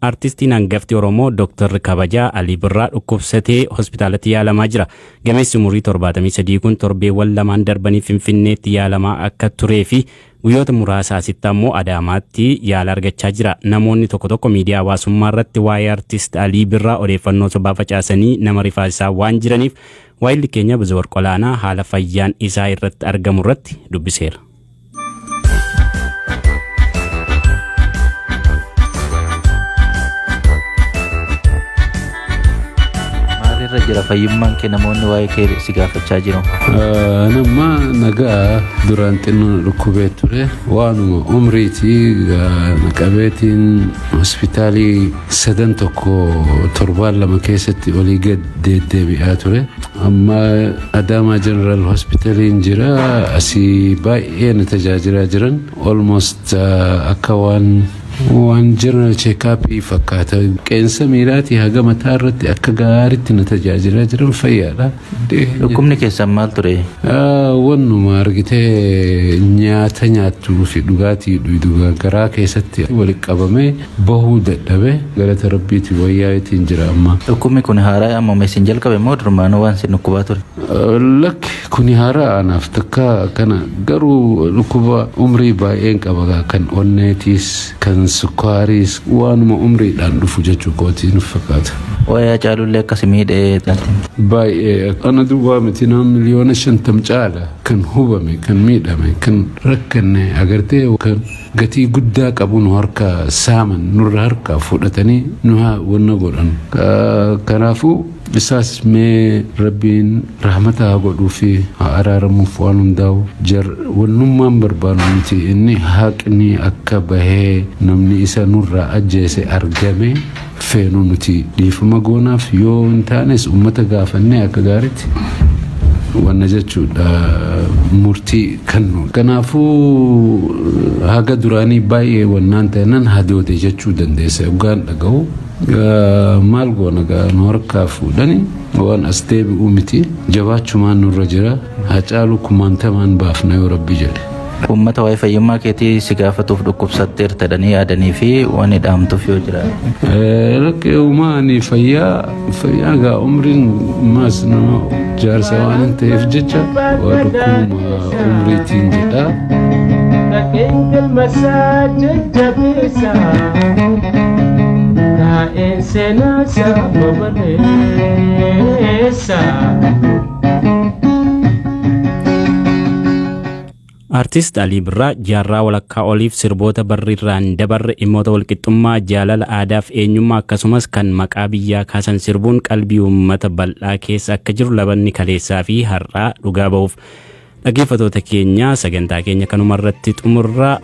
Artistiin hangafti Oromoo Dr. Kabajaa Alii Birraa dhukkubsatee hospitaalatti yaalamaa jira. Gameessi umurii 73 kun torbeewwan lamaan darbanii Finfinneetti yaalamaa akka turee fi guyyoota muraasa asitti ammoo Adaamaatti yaala argachaa jira. Namoonni tokko tokko miidiyaa hawaasummaa irratti waa'ee artist Alii Birraa odeeffannoo sobaa facaasanii nama rifaasisaa waan jiraniif waa'illi keenya Buzawarq Olaanaa haala fayyaan isaa irratti argamu irratti dubbiseera. Jira fayyummaan kee namoonni waa'ee kee si gaafachaa jiru. Nama nagaa duraan xinnoo dhukkubee ture waanuma umriitii qabeetiin hospitaalii 7-1 keessatti olii gad deddeebi'aa ture. Amma Adaamaa General Hospitaliin jira asii baay'ee na tajaajilaa jiran almost akka waan general check-up fakkaata qeensa miilaatii haga mataa irratti akka gaariitti na tajaajilaa jiran fayyaadha. Dhukkubni keessan maal ture? Wannuma argitee nyaata nyaattuu fi dhugaatii dhugaa garaa keessatti walitti qabamee bahuu dadhabee galata rabbiitti wayyaatiin jira amma. Dhukkubni kun haaraa amma meeshaan jalqabe moo durmaanuu waan sin dhukkubaa ture? Lakki kun haaraa anaaf takka kana garuu dhukkuba umrii baay'een qaba kan onneetiis kan sukkaaris waanuma umriidhaan dhufu jechuu kootiin fakkaata. Wayaa caalullee akkasi miidhee baay'ee ana duwwaa miti nama miliyoona 50 caala kan hubame kan miidhame kan rakkanne agartee kan gatii guddaa qabu nu harka saaman nurra harka fudhatanii nu wanna godhan. Kanaafuu isaas mee rabbiin rahmata godhuu fi araaramuuf waan hundaa'u wannummaan barbaadu miti inni haqni akka bahee namni isa nurraa ajjeese argame feenu nuti dhiifama goonaaf yoo hin taanes uummata gaafannee akka gaariitti wanna jechuudha murtii kennu. Kanaafuu haga duraanii baay'ee wannaan ta'an hadoode jechuu dandeessa ugaan dhaga'u. Maal goona nu harkaa fuudhanii waan as deebi'u miti jabaachumaan nurra jira hacaalu kumaantamaan baafna yoo rabbi jedhe. Uummata waa'ee fayyummaa keetii si gaafatuuf dhukkubsatteerta jedhanii yaadanii fi waan dhaamtuuf yoo jira. Rakkee uumaanii fayyaa gaa umriin maas nama jaarsa waan ta'eef jecha waa dhukkuma umriitiin jedha. Artist Alii Birraa jaarraa walakkaa oliif sirboota barriirraan dabarre dhimmoota walqixxummaa jaalala aadaaf eenyummaa akkasumas kan maqaa biyyaa kaasan sirbuun qalbii uummata bal'aa keessa akka jiru labanni kaleessaa fi har'aa dhugaa ba'uuf dhaggeeffatoota keenya sagantaa keenya kanumarratti xumurraa